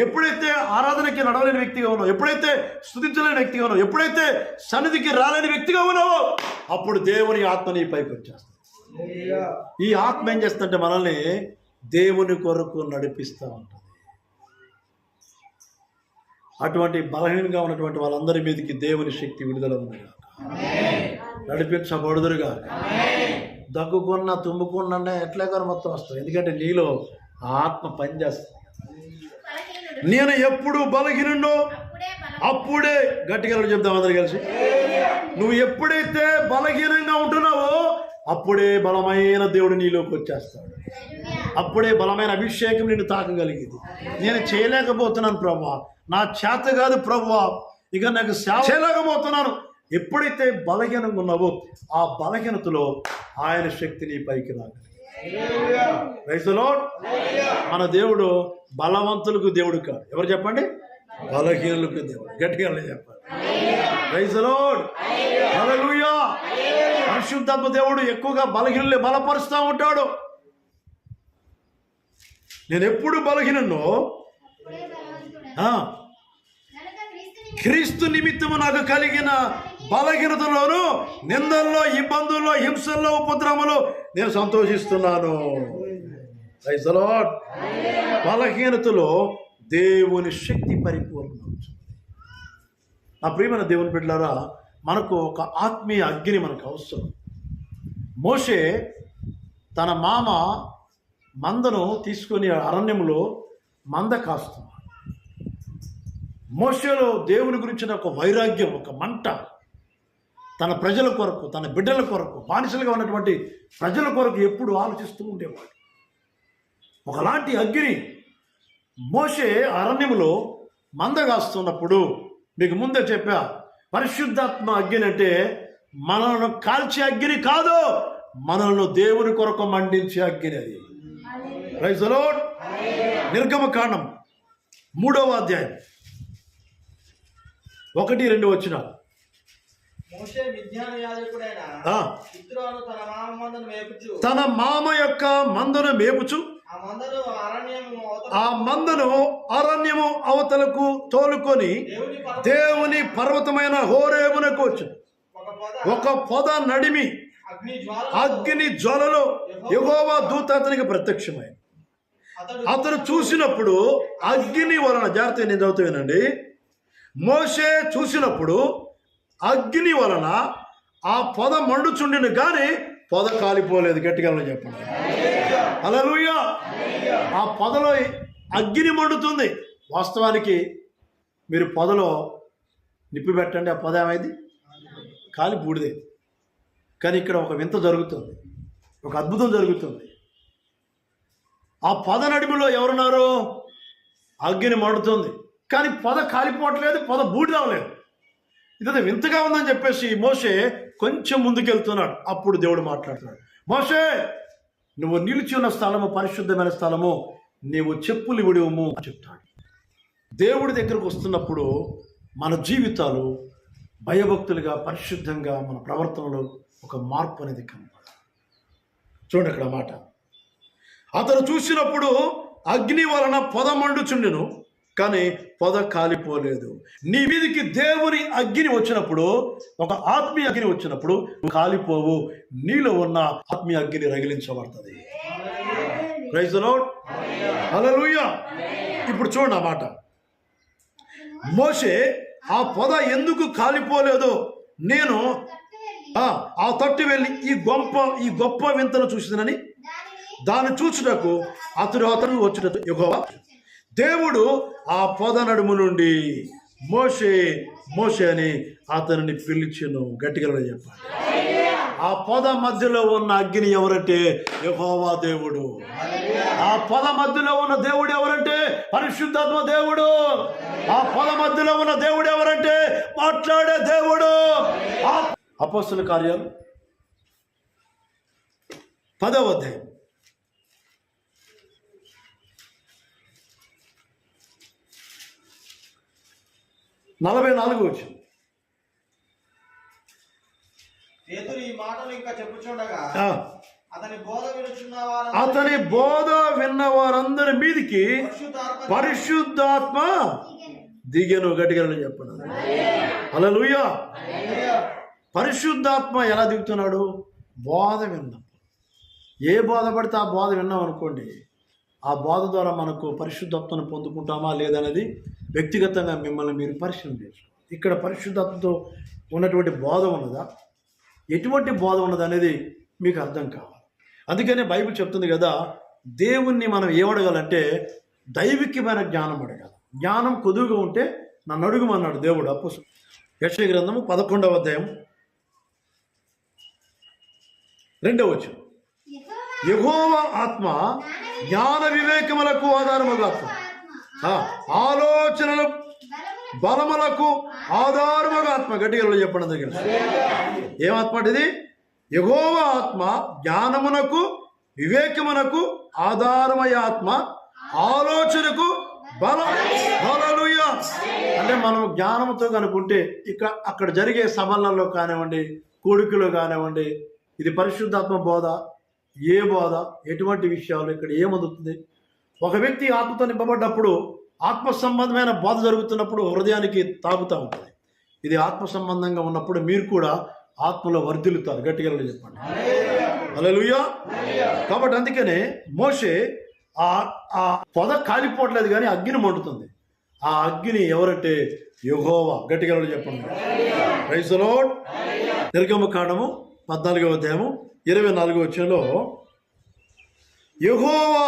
ఎప్పుడైతే ఆరాధనకి నడవలేని వ్యక్తిగా ఉన్నావు, ఎప్పుడైతే స్తుతించలేని వ్యక్తిగా ఉన్నావు, ఎప్పుడైతే సన్నిధికి రాలేని వ్యక్తిగా ఉన్నావో, అప్పుడు దేవుని ఆత్మ నీ పైకి వచ్చేస్తుంది. ఈ ఆత్మ ఏం చేస్తుందంటే మనల్ని దేవుని కొరకు నడిపిస్తూ ఉంటుంది. అటువంటి బలహీనంగా ఉన్నటువంటి వాళ్ళందరి మీదకి దేవుని శక్తి విడుదల ఉందిగా, నడిపించబడుదురుగా. దగ్గుకున్నా, తుమ్ముకున్నా ఎట్లా కానీ మొత్తం వస్తాయి. ఎందుకంటే నీలో ఆత్మ పనిచేస్తుంది. నేను ఎప్పుడు బలహీనుండో అప్పుడే, గట్టిగా చెప్తాం అందరు కలిసి, నువ్వు ఎప్పుడైతే బలహీనంగా ఉంటున్నావో అప్పుడే బలమైన దేవుడు నీలోకి వచ్చేస్తాడు. అప్పుడే బలమైన అభిషేకం నిన్ను తాకగలిగింది. నేను చేయలేకపోతున్నాను ప్రభువా, నా చేత కాదు ప్రభువా, ఇక నాకు సేవ చేయలేకపోతున్నాను. ఎప్పుడైతే బలహీనంగా ఉన్నావో ఆ బలహీనతలో ఆయన శక్తి నీ పైకి రాగలిగింది. Praise the lord. మన దేవుడు బలవంతులకు దేవుడు కాదు. ఎవరు చెప్పండి? బలహీనులకు దేవుడు. గట్టిగా చెప్పండి. Praise the Lord. హల్లెలూయా. పరిశుద్ధాత్మ దేవుడు ఎక్కువగా బలహీనుల్ని బలపరుస్తూ ఉంటాడు. నేను ఎప్పుడు బలహీనో క్రీస్తు నిమిత్తము నాకు కలిగిన బలహీనతలోను, నిందల్లో, ఇబ్బందుల్లో, హింసల్లో, ఉపద్రవములో నేను సంతోషిస్తున్నాను. Praise the lord. బలహీనతలో దేవుని శక్తి పరిపూర్ణం. నా ప్రియమైన దేవుని బిడ్డలారా, మనకు ఒక ఆత్మీయ అగ్ని మనకు అవసరం. మోషే తన మామ మందను తీసుకొని అరణ్యంలో మంద కాస్తున్నాడు. మోషేలో దేవుని గురించిన ఒక వైరాగ్యం, ఒక మంట, తన ప్రజల కొరకు, తన బిడ్డల కొరకు, బానిసలుగా ఉన్నటువంటి ప్రజల కొరకు ఎప్పుడు ఆలోచిస్తూ ఉండేవాడు. ఒకలాంటి అగ్ని మోషే అరణ్యంలో మంద కాస్తున్నప్పుడు, మీకు ముందే చెప్పా, పరిశుద్ధాత్మ అగ్ని అంటే మనల్ని కాల్చే అగ్ని కాదు, మనల్ని దేవుని కొరకు మండించే అగ్ని. అది ప్రైజ్ ది లార్డ్. నిర్గమకాండం 3వ అధ్యాయం 1-2 వచనాలు. తన మామ యొక్క మందను మేపుచు ఆ మందను అరణ్యము అవతలకు తోలుకొని దేవుని పర్వతమైన హోరేబునకు వచ్చు. ఒక పొద నడిమి అగ్ని జ్వాలలో యెహోవా దూత అతనికి ప్రత్యక్షమైంది. అతను చూసినప్పుడు అగ్ని వలన, జాగ్రత్తగా నేను చదువుతానండి, మోషే చూసినప్పుడు అగ్ని వలన ఆ పొద మండుచుండిన కానీ పొద కాలిపోలేదు. గట్టిగా చెప్పండి. హల్లెలూయా. ఆ పొదలో అగ్ని మండుతుంది. వాస్తవానికి మీరు పొదలో నిప్పి పెట్టండి, ఆ పొద ఏమైంది? కాలి బూడిదే. కానీ ఇక్కడ ఒక వింత జరుగుతుంది, ఒక అద్భుతం జరుగుతుంది. ఆ పొద నడుములో ఎవరున్నారు? అగ్ని మండుతుంది, కానీ పొద కాలిపోవట్లేదు, పొద బూడిదవలేదు. ఇదే వింతగా ఉందని చెప్పేసి మోషే కొంచెం ముందుకెళ్తున్నాడు. అప్పుడు దేవుడు మాట్లాడుతున్నాడు, మోషే నువ్వు నిలిచి ఉన్న స్థలము పరిశుద్ధమైన స్థలము, నీవు చెప్పులు విడువము అని చెప్తాడు. దేవుడి దగ్గరకు వస్తున్నప్పుడు మన జీవితాలు భయభక్తులుగా పరిశుద్ధంగా మన ప్రవర్తనలో ఒక మార్పు అనేది కనపడాలి. చూడండి అక్కడ మాట, అతను చూసినప్పుడు అగ్ని వలన పొద మండుచుండెను, కానీ పొద కాలిపోలేదు. నీ మీదికి దేవుని అగ్ని వచ్చినప్పుడు, ఒక ఆత్మీయ అగ్ని వచ్చినప్పుడు కాలిపోవు, నీలో ఉన్న ఆత్మీయ అగ్ని రగిలించబడుతుంది. ప్రైజ్ ది లార్డ్, హల్లెలూయా. ఇప్పుడు చూడండి ఆ మాట, మోషే ఆ పొద ఎందుకు కాలిపోలేదో నేను ఆ తట్టు వెళ్ళి ఈ గొప్ప వింతను చూసిందని దాన్ని చూచుటకు అతను వచ్చుట యెహోవా దేవుడు ఆ పొద నడుము నుండి మోషే మోషే అని అతనిని పిలిచెను. గట్టిగా చెప్పాలి. ఆ పొద మధ్యలో ఉన్న అగ్ని ఎవరంటే యెహోవా దేవుడు. ఆ పొద మధ్యలో ఉన్న దేవుడు ఎవరంటే పరిశుద్ధాత్మ దేవుడు. ఆ పొద మధ్యలో ఉన్న దేవుడు ఎవరంటే మాట్లాడే దేవుడు. అపోస్తలుల కార్యాలు 10వ అధ్యాయం 44 వచ్చింది. పేతురు ఈ మాటలు ఇంకా చెప్పుచుండగా అతని బోధ విన్న వారందరి మీదికి పరిశుద్ధాత్మ దిగెను. గట్టిగా చెప్పండి హల్లెలూయా. పరిశుద్ధాత్మ ఎలా దిగుతున్నాడు? బోధ విన్నప్పుడు. ఏ బోధ పడితే ఆ బోధ విన్నాం అనుకోండి, ఆ బోధ ద్వారా మనకు పరిశుద్ధాత్మను పొందుకుంటామా లేదనేది వ్యక్తిగతంగా మిమ్మల్ని మీరు పరిశీలన చేసుకోండి. ఇక్కడ పరిశుద్ధాత్మతో ఉన్నటువంటి బోధ ఉన్నదా, ఎటువంటి బోధ ఉన్నది అనేది మీకు అర్థం కావాలి. అందుకనే బైబిల్ చెప్తుంది కదా, దేవుణ్ణి మనం ఏమడగాలంటే దైవికమైన జ్ఞానం అడగాలి. జ్ఞానం కొదువుగా ఉంటే నన్ను అడుగుమన్నాడు దేవుడు. యెషయా గ్రంథము 11వ అధ్యాయం 2వ వచనం, యెహోవా ఆత్మ జ్ఞాన వివేకములకు ఆధారముగా, ఆలోచనల బలములకు ఆధారముగా ఆత్మ. గట్టిగా చెప్పండి దగ్గర ఏమాత్మ ఇది? యెహోవా ఆత్మ జ్ఞానమునకు వివేకమునకు ఆధారమయ ఆత్మ, ఆలోచనకు బలం. హల్లెలూయా. అంటే మనం జ్ఞానంతో కనుకుంటే అక్కడ జరిగే సభలలో కానివ్వండి, కూడికలో కానివ్వండి, ఇది పరిశుద్ధాత్మ బోధ, ఏ బోధ, ఎటువంటి విషయాలు ఇక్కడ ఏమదుతుంది. ఒక వ్యక్తి ఆత్మతో నింపబడ్డప్పుడు, ఆత్మ సంబంధమైన బోధ జరుగుతున్నప్పుడు హృదయానికి తాగుతూ ఉంటుంది. ఇది ఆత్మ సంబంధంగా ఉన్నప్పుడు మీరు కూడా ఆత్మలో వర్ధిల్లుతారు. గట్టిగా చెప్పండి హల్లెలూయా. కాబట్టి అందుకనే మోషే ఆ పొద కాలిపోవట్లేదు కానీ అగ్ని మండుతుంది. ఆ అగ్ని ఎవరంటే యెహోవా. గట్టిగా చెప్పండి ప్రైజ్ ది లార్డ్. నిర్గమకాండము 14వ అధ్యాయము 24వ వచనంలో, యెహోవా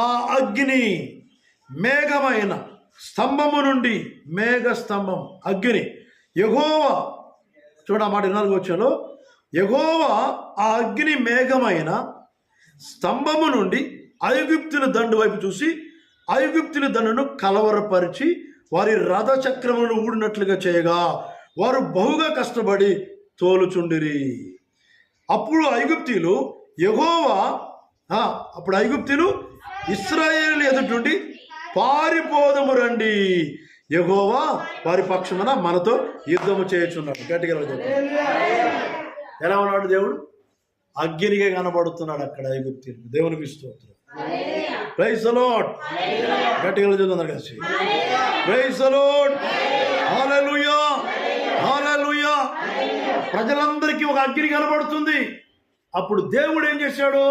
ఆ అగ్ని మేఘమైన స్తంభము నుండి, మేఘ స్తంభం అగ్ని, యెహోవా చూడ మాట 24వ వచనంలో, యెహోవా ఆ అగ్ని మేఘమైన స్తంభము నుండి ఐగుప్తుల దండు వైపు చూసి ఐగుప్తుల దండును కలవరపరిచి వారి రథ చక్రములను ఊడినట్లుగా చేయగా వారు బహుగా కష్టపడి తోలుచుండిరి. అప్పుడు ఐగుప్తీయులు ఇశ్రాయేలు ఎదుటి నుండి పారిపోదము రండి, యెహోవా వారి పక్షమున మనతో యుద్ధము చేయుచున్నాడు. గట్టిగా ఎలా ఉన్నాడు దేవుడు? అగ్నిగా కనబడుతున్నాడు అక్కడ ఐగుప్తీయులు. దేవునికి స్తోత్రం. Praise the Lord. గట్టిగా చూద్దాం కలిసి. Praise the Lord. Hallelujah, hallelujah. ప్రజలందరికీ ఒక అగ్ని కనబడుతుంది. అప్పుడు దేవుడు ఏం చేశాడు?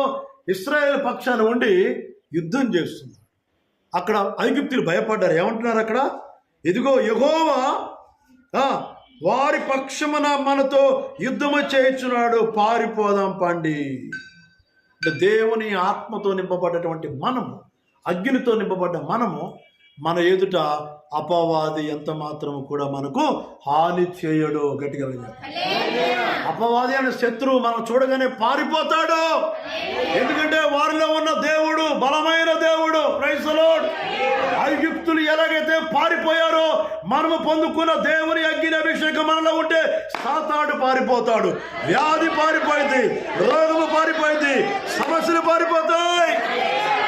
ఇశ్రాయేలు పక్షాన ఉండి యుద్ధం చేస్తున్నాడు. అక్కడ ఐగుప్తులు భయపడ్డారు. ఏమంటున్నారు అక్కడ? ఇదిగో యెహోవా వారి పక్షమున మనతో యుద్ధము చేయుచున్నాడు, పారిపోదాం పండి. దేవుని ఆత్మతో నింపబడ్డటువంటి మనము, అగ్నితో నింపబడ్డ మనము మన ఎదుట అపవాది ఎంత మాత్రం కూడా మనకు హాని చేయడు. గట్టిగా అపవాది అనే శత్రువు మనం చూడగానే పారిపోతాడు. ఎందుకంటే వారిలో ఉన్న దేవుడు బలమైన దేవుడు. Praise the lord. ఐగుప్తులు ఎలాగైతే పారిపోయారో మనము పొందుకున్న దేవుని అగ్ని అభిషేకం మనలో ఉంటే సాతాడు పారిపోతాడు, వ్యాధి పారిపోయింది, రోగము పారిపోయింది, సమస్యలు పారిపోతాయి.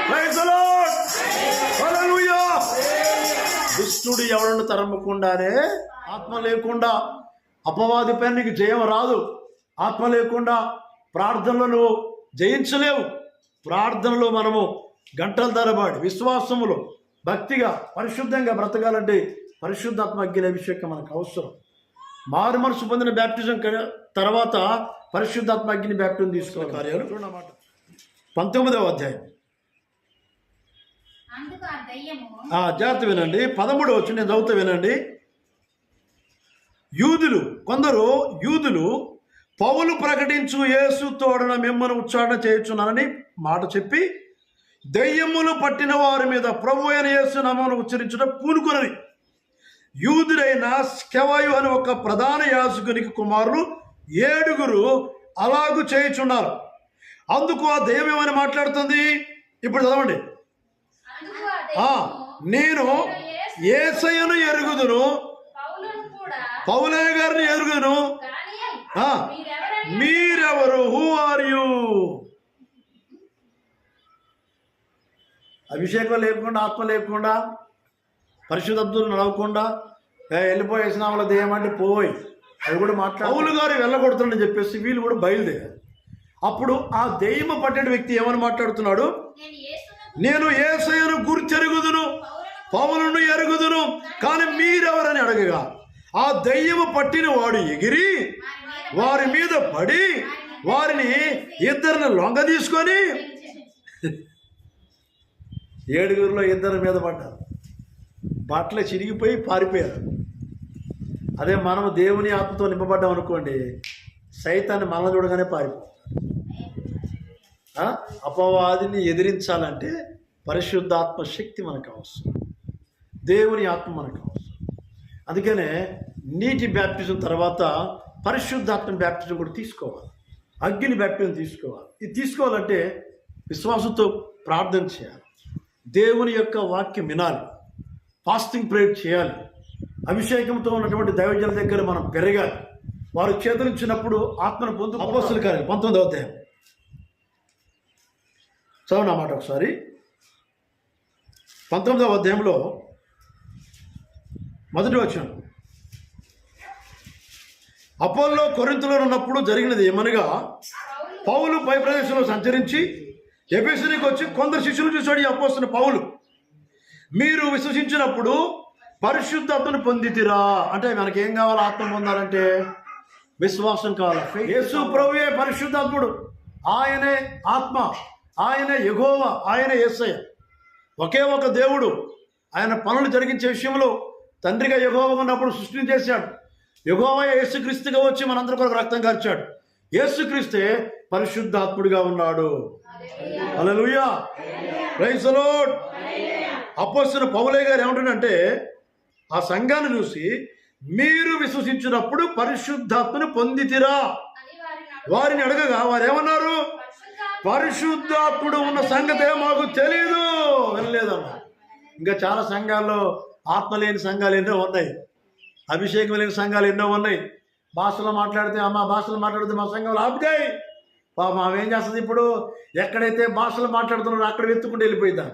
Praise the Lord. హల్లెలూయా. దుష్టుడు ఎవడను తరమకుండానే ఆత్మ లేకుండా అపవాది పైన నీకు జయం రాదు. ఆత్మ లేకుండా ప్రార్థనలో నువ్వు జయించలేవు. ప్రార్థనలో మనము గంటల తరబడి విశ్వాసములో భక్తిగా పరిశుద్ధంగా బ్రతకాలంటే పరిశుద్ధాత్మ అగ్ని అభిషేకం మనకు అవసరం. మారు మనసు పొందిన బ్యాప్టిజం తర్వాత పరిశుద్ధాత్మ అగ్ని బ్యాప్టిజం తీసుకోవాలి. కార్యాలు 19వ అధ్యాయం. జాగ్రత్త వినండి. 13 వచ్చి నేను చదువుతా వినండి. కొందరు యూదులు పౌలు ప్రకటించు యేసు తోడన మిమ్మల్ని ఉచ్చారణ చేయుచున్నానని మాట చెప్పి దెయ్యములు పట్టిన వారి మీద ప్రభు అయిన యేసు నామమును ఉచ్చరించడం పూనుకొనని. యూదుడైన స్కెవయు అని ఒక ప్రధాన యాజకునికి కుమారులు 7 అలాగు చేయుచున్నారు. అందుకు ఆ దెయ్యం ఏమని మాట్లాడుతుంది? ఇప్పుడు చదవండి. నేను యేసయ్యను ఎరుగుదును, పౌలయ్య గారిని ఎరుగుదును, మీరెవరు? Who are you? అభిషేకం లేకుండా, ఆత్మ లేకుండా, పరిశుద్ధులు నడవకుండా వెళ్ళిపోయేసిన వాళ్ళ దెయ్యం అంటే పోయి అది కూడా పౌలు గారు వెళ్ళగొడుతున్నాడని చెప్పేసి వీళ్ళు కూడా బయలుదేరారు. అప్పుడు ఆ దెయ్యం పట్టిన వ్యక్తి ఏమని మాట్లాడుతున్నాడు? నేను యేసయ్యను గుర్చెరుగుదును, పౌలును ఎరుగుదును, కానీ మీరెవరని అడగగా ఆ దెయ్యము పట్టిన వాడు ఎగిరి వారి మీద పడి వారిని 2 లొంగ తీసుకొని 7 2 మీద పడ్డారు. బట్టలు చిరిగిపోయి పారిపోయారు. అదే మనము దేవుని ఆత్మతో నింపబడ్డాం అనుకోండి, సైతాన్ని మనల్ని చూడగానే పారిపోతాం. అపవాదిని ఎదిరించాలంటే పరిశుద్ధాత్మ శక్తి మనకు అవసరం, దేవుని ఆత్మ మనకు అవసరం. అందుకనే నీటి బ్యాప్టిజం తర్వాత పరిశుద్ధాత్మ బ్యాప్టిజం కూడా తీసుకోవాలి, అగ్ని బ్యాప్టిజం తీసుకోవాలి. ఇది తీసుకోవాలంటే విశ్వాసంతో ప్రార్థన చేయాలి, దేవుని యొక్క వాక్యం వినాలి, ఫాస్టింగ్ ప్రేయర్ చేయాలి, అభిషేకంతో ఉన్నటువంటి దైవజనుల దగ్గర మనం పెరగాలి. వారు చేతులిచ్చినప్పుడు ఆత్మను పొందు. అపోస్తలుల కార్యాలు 19వ అధ్యాయం చదవనా మాట ఒకసారి. 19వ అధ్యాయంలో 1వ వచనం. అపోల్లో కొరింథులో ఉన్నప్పుడు జరిగినది ఏమనగా, పౌలు పై ప్రదేశంలో సంచరించి ఎఫెసునికి వచ్చి కొందరు శిష్యులు చూశాడు. ఈ అపోస్తలుడైన పౌలు, మీరు విశ్వసించినప్పుడు పరిశుద్ధాత్మను పొందితిరా? అంటే మనకేం కావాలి? ఆత్మ పొందాలంటే విశ్వాసం కావాలి. యేసు ప్రభువే పరిశుద్ధాత్ముడు, ఆయనే ఆత్మ, ఆయనే యెహోవా, ఆయనే యేసయ్య. ఒకే ఒక దేవుడు. ఆయన పనులు జరిగించే విషయంలో తండ్రిగా యెహోవా ఉన్నప్పుడు సృష్టిని చేశాడు. యెహోవా యేసుక్రీస్తుగా వచ్చి మనందరి కొరకు రక్తం కార్చాడు. యేసుక్రీస్తే పరిశుద్ధాత్ముడిగా ఉన్నాడు. హల్లెలూయా, ప్రైజ్ ది లార్డ్. అపోస్తలుడైన పౌలయ్య గారు ఏమంటాడంటే, ఆ సంఘాన్ని చూసి మీరు విశ్వసించినప్పుడు పరిశుద్ధాత్మను పొందితిరా వారిని అడగగా వారు ఏమన్నారు? పరిశుద్ధాత్ముడు ఉన్న సంగతే మాకు తెలీదు, వినలేదమ్మా. ఇంకా చాలా సంఘాల్లో ఆత్మ లేని సంఘాలు ఎన్నో ఉన్నాయి, అభిషేకం లేని సంఘాలు ఎన్నో ఉన్నాయి. భాషలో మాట్లాడితే అమ్మ భాషలు మాట్లాడితే మా సంఘాలు ఆపుతాయి. పాపం ఆమె ఏం చేస్తుంది? ఇప్పుడు ఎక్కడైతే భాషలు మాట్లాడుతున్నారో అక్కడ వెతుక్కుంటూ వెళ్ళిపోయిద్దాం.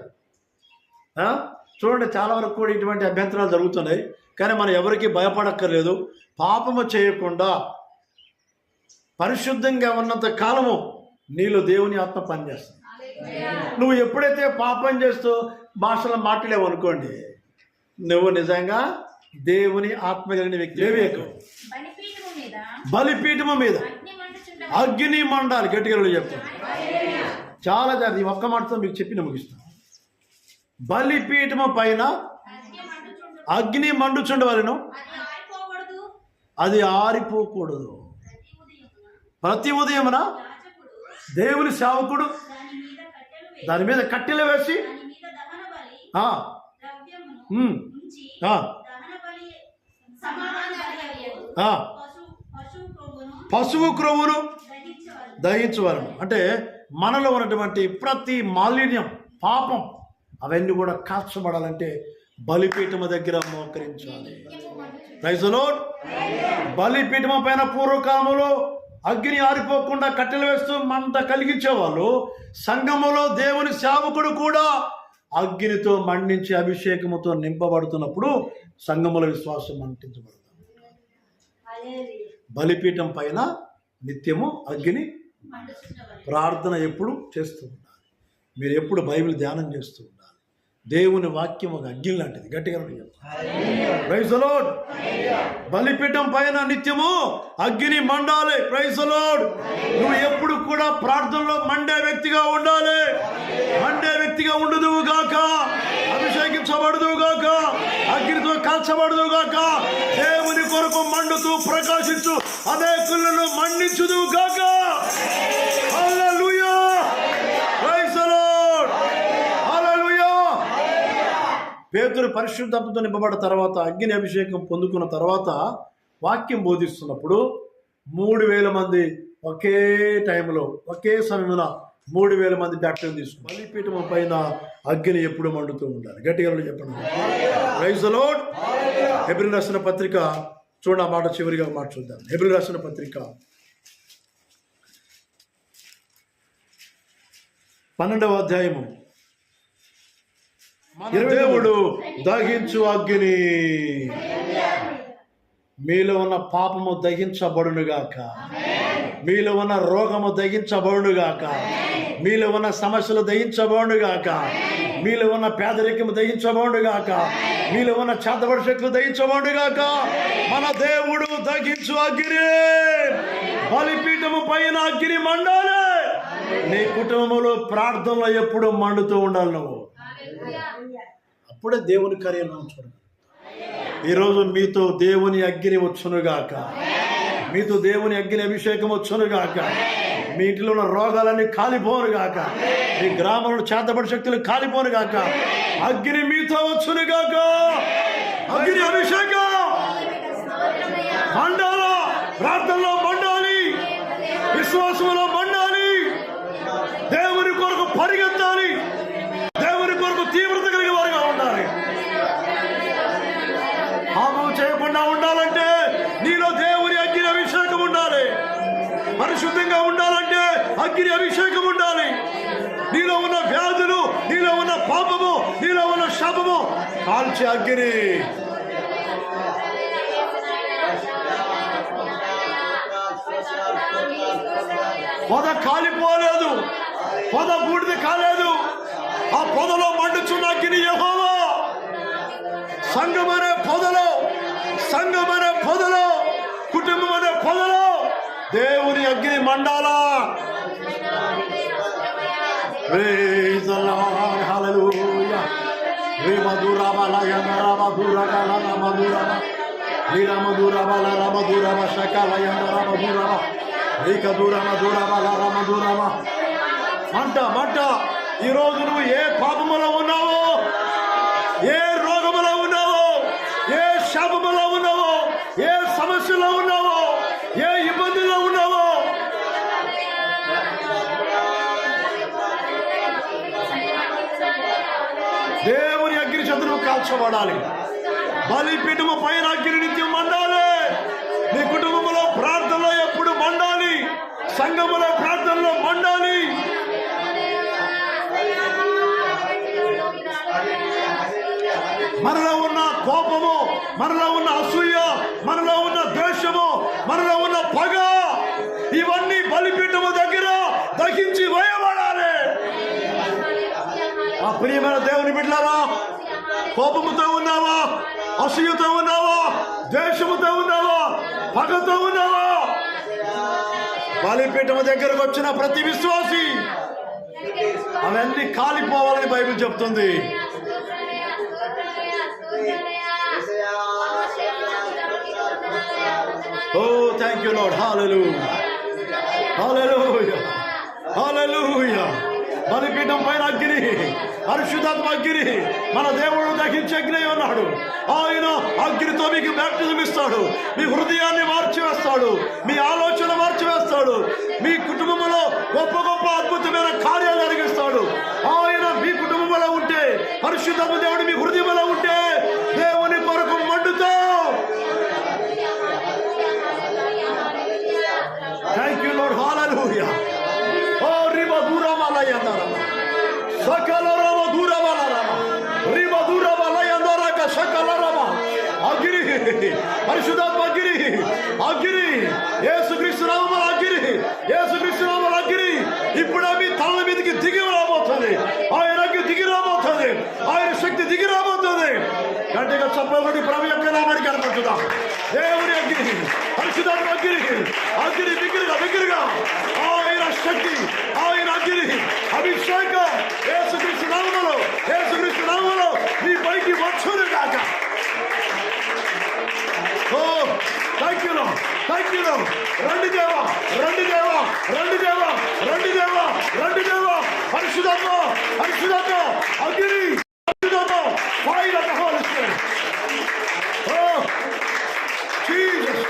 చూడండి, చాలా వరకు కూడా ఇటువంటి అభ్యంతరాలు జరుగుతున్నాయి. కానీ మనం ఎవరికి భయపడక్కర్లేదు. పాపము చేయకుండా పరిశుద్ధంగా ఉన్నంత కాలము నీలో దేవుని ఆత్మ పనిచేస్తుంది. నువ్వు ఎప్పుడైతే పాపం చేస్తూ భాషలో మాట్లాడేవు అనుకోండి, నువ్వు నిజంగా దేవుని ఆత్మ కలిగిన వ్యక్తి. బలిపీఠము మీద అగ్ని మండాలి. గట్టిగా చెప్తాను, చాలా జాగ్రత్త. ఈ ఒక్క మాటతో మీకు చెప్పి ముగిస్తాను. బలిపీఠము పైన అగ్ని మండుచుండవలెను, అది ఆరిపోకూడదు. ప్రతి ఉదయమున దేవుని సేవకుడు దాని మీద కట్టెలు వేసి ఉమ్, ఉంచి ఆ, దహన బలి సమాధాన బలియగు ఆ, పశువు కొవ్వును పశువు క్రొవ్వును దహించవలెను. దహించవలను. అంటే మనలో ఉన్నటువంటి ప్రతి మాలిన్యం, పాపం అవన్నీ కూడా కాల్చబడాలంటే బలిపీఠము దగ్గర మోకరించాలి. Praise the lord. బలిపీఠము పైన పూర్వకాలంలో అగ్ని ఆరిపోకుండా కట్టెలు వేస్తూ మంట కలిగించేవాళ్ళు. సంఘములో దేవుని సేవకుడు కూడా అగ్నితో మండించి అభిషేకముతో నింపబడుతున్నప్పుడు సంఘముల విశ్వాసం మంటించబడుతుంది. హల్లెలూయా. బలిపీఠం పైన నిత్యము అగ్ని మండుచున్నవాడు. ప్రార్థన ఎప్పుడు చేస్తూ ఉండాలి. మీరు ఎప్పుడు బైబిల్ ధ్యానం చేస్తూ ఉండాలి. దేవుని వాక్యం ఒక అగ్ని లాంటిది. గట్టిగా చెప్పాలి. Praise the Lord. బలిపీఠం పైన నిత్యము అగ్ని మండాలి. Praise the lord. నువ్వు ఎప్పుడు కూడా ప్రార్థనలో మండే వ్యక్తిగా ఉండాలి. మండే వ్యక్తిగా ఉండదువు గాక, అభిషేకించబడదువు గాక, అగ్నితో కాల్చబడదు గాక, దేవుని కొరకు మండుతూ ప్రకాశించు అనేకులను మండించుదువు గాక. Hallelujah. Praise the Lord. Hallelujah. పేతురు పరిశుద్ధాత్మతో నింపబడిన తర్వాత, అగ్ని అభిషేకం పొందుకున్న తర్వాత వాక్యం బోధిస్తున్నప్పుడు 3000 మంది ఒకే టైంలో, ఒకే సమయంలో 3000 మంది బ్యాప్టిజం తీసుకున్నారు. బలిపీఠం పైన అగ్ని ఎప్పుడు మండుతూ ఉండాలి. గట్టిగా చెప్పండి. Praise the lord. హెబ్రీయులకు రాసిన పత్రిక చూడండి, ఆ మాట చివరిగా మాట చూద్దాం. హెబ్రీయులకు రాసిన పత్రిక 12వ అధ్యాయము 20. దేవుడు దహించు అగ్ని, మీలో ఉన్న పాపము దహించబడునుగాక, మీలో ఉన్న రోగము దహించబడునుగాక, మీలో ఉన్న సమస్యలు దహించబడునుగాక, మీలో ఉన్న పేదరికము దహించబడునుగాక, మీలో ఉన్న చేతబడి శక్తులు దహించబడునుగాక. మన దేవుడు దహించు అగ్ని, బలిపీఠము పైన అగ్ని మండాలి. నీ కుటుంబంలో ప్రార్థనలో ఎప్పుడు మండుతూ ఉండాలి. నువ్వు అప్పుడే దేవుని కార్యం చూడాలి. ఈరోజు మీతో దేవుని అగ్ని వచ్చునుగాక, మీతో దేవుని అగ్ని అభిషేకం వచ్చునుగాక, మీ ఇంటిలో ఉన్న రోగాలన్నీ కాలిపోనుగాక, మీ గ్రామంలో చేతబడి శక్తులు కాలిపోనుగాక, అగ్ని మీతో వచ్చునుగాక. అగ్ని అభిషేకం మండాలా, ప్రార్థనలో మండాలి, విశ్వాసంలో మండాలి, దేవుని కొరకు పరిగెత్తాలి, దేవుని కొరకు తీవ్రత కలిగే వారిగా ఉండాలి. పాపం చేయకుండా ఉండాలంటే నీలో దేవుని అగ్ని అభిషేకం ఉండాలి. పరిశుద్ధంగా ఉండాలంటే అగ్ని అభిషేకం ఉండాలి. నీలో ఉన్న వ్యాధులు, నీలో ఉన్న పాపము, నీలో ఉన్న శాపము కాల్చే అగ్ని. పొద కాలిపోలేదు, పొద బూడిద కాలేదు, ఆ పొదలో మండుచున్న అగ్ని యెహోవా. సంఘం అనే పొదలో, సంఘం అనే పొదలో, కుటుంబం అనే పొదలో దేవుని అగ్ని mandala. Praise the Lord. Hallelujah. Remaduraba la yana ramadura la ramadura. Liramadura la ramadura shakala yana ramadura. Rikadura madura la ramadura. మంట మంట. ఈరోజు నువ్వు ఏ పాపములో ఉన్నావో, ఏ రోగములో ఉన్నావో, ఏ శాపములో ఉన్నావో, ఏ సమస్యలో ఉన్నావో, ఏ ఇబ్బందుల్లో ఉన్నావో, దేవుని అగ్ని చేత నువ్వు కాల్చబడాలి. బలిపీఠము పైన అగ్ని నిత్యం మండాలి. నీ కుటుంబంలో ప్రార్థనలో ఎప్పుడు మండాలి, సంఘములో ప్రార్థనలో మండాలి. మనలో ఉన్న కోపము, మనలో ఉన్న అసూయ, మనలో ఉన్న ద్వేషము, మనలో ఉన్న పగ, ఇవన్నీ బలిపీఠము దగ్గర దహించి వేయబడాలి. ఆ ప్రియమైన దేవుని బిడ్డలారా, కోపముతో ఉన్నావా, అసూయతో ఉన్నావా, ద్వేషముతో ఉన్నావా, పగతో ఉన్నావా, బలిపీఠము దగ్గరకు వచ్చిన ప్రతి విశ్వాసి అవన్నీ కాలిపోవాలని బైబిల్ చెప్తుంది. Oh, thank you, Lord. Hallelujah. Hallelujah. Hallelujah. బలిపీఠం పైన అగ్ని, పరిశుద్ధాత్మ అగ్ని, మన దేవుడు దహించే అగ్ని ఉన్నాడు. ఆయన అగ్నితో మీకు బ్యాప్టిజం ఇస్తాడు, మీ హృదయాన్ని మార్చివేస్తాడు, మీ ఆలోచన మార్చివేస్తాడు, మీ కుటుంబంలో గొప్ప గొప్ప అద్భుతమైన కార్యాలు జరిగిస్తాడు. ఆయన మీ కుటుంబంలో ఉంటే, పరిశుద్ధాత్మ దేవుడు మీ హృదయంలో ఉంటే దేవుని కొరకు మండుతో. థ్యాంక్ యూ లార్డ్, హల్లెలూయా. ఓ రిబ దూరమలయందర సకల రమ దూరమలర రిబ దూరమలయందరక సకల రమ అగ్ని, పరిశుద్ధాత్మ అగ్ని, అగ్ని, యేసుక్రీస్తు నామమున అగ్ని, యేసుక్రీస్తు నామమున అగ్ని ఇప్పుడే మీ తల మీదకి దిగి రాబోతుంది. ఆయన అగ్ని దిగి రాబోతుంది, ఆయన శక్తి దిగి రాబోతుంది. గట్టిగా చప్పబడి ప్రభు యొక్క నామానికి కనపడుతుందాం. దేవుని అగ్ని, పరిశుద్ధాత్మ అగ్ని, అగ్ని బిగిరిగా బిగిరిగా ఆయన శక్తి, ఆయన అగ్ని, అభిషేకం యేసుక్రీస్తు నామములో, యేసుక్రీస్తు నామములో మీ పైకి వచ్చును గాక. Oh thank you Lord, thank you Lord. రండి దేవా, రండి దేవా, రండి దేవా, రండి దేవా, రండి దేవా. పరిశుద్ధాత్మ, పరిశుద్ధాత్మ అగ్ని, పరిశుద్ధాత్మ fire of the Holy Spirit. Oh Jesus,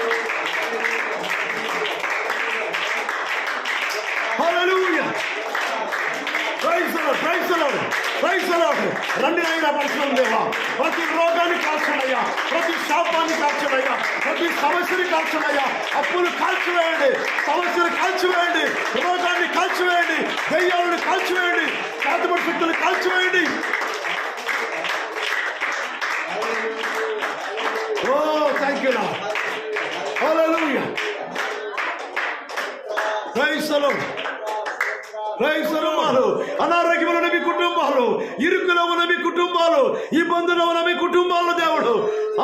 hallelujah. Praise the Lord, praise the Lord, praise the Lord. రండి నాయనా పరిశుద్ధ దేవా, ప్రతి రోగాన్ని కాల్చడయ్యా, ప్రతి శాపాన్ని కాల్చడయ్యా, ప్రతి సమస్యని కాల్చడయ్యా. అప్పులు కాల్చివేయండి, సమస్యలు కాల్చివేయండి, రోగాన్ని కాల్చివేయండి, దయ్యాలను కాల్చివేయండి, శాతపడి శక్తులు కాల్చివేయండి. Oh thank you Lord, hallelujah. Praise the Lord, కుటుంబాలు, అనారోగ్యంలో ఉన్న మీ కుటుంబాలు, ఇరుకులో ఉన్న మీ కుటుంబాలు, ఇబ్బందులో ఉన్న మీ కుటుంబాలు దేవుడు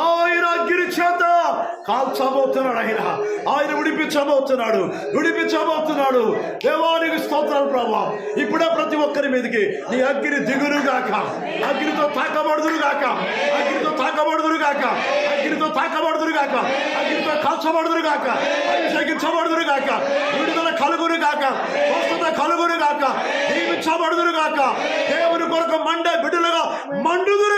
ఆయన అగ్ని చేత కాల్చబోతున్నాడు. ఆయన విడిపించబోతున్నాడు, విడిపించబోతున్నాడు. దేవానికి స్తోత్రాలు ప్రభా. ఇప్పుడే ప్రతి ఒక్కరి మీదకి నీ అగ్ని దిగురుగాక, అగ్నితో తాకబడుదురుగాక, అగ్నితో తాకబడుదురుగాక, అగ్నితో తాకబడుదురుగాక, అగ్నితో కాల్చబడుదురుగాక, అభిషేకించబడుదురుగాక, విడుదల కలుగురుగాక, స్వస్థత కలుగురుగాక, దీవించబడుదురుగాక. దేవుని కొరకు మండే బిడ్డలుగా మండుదురు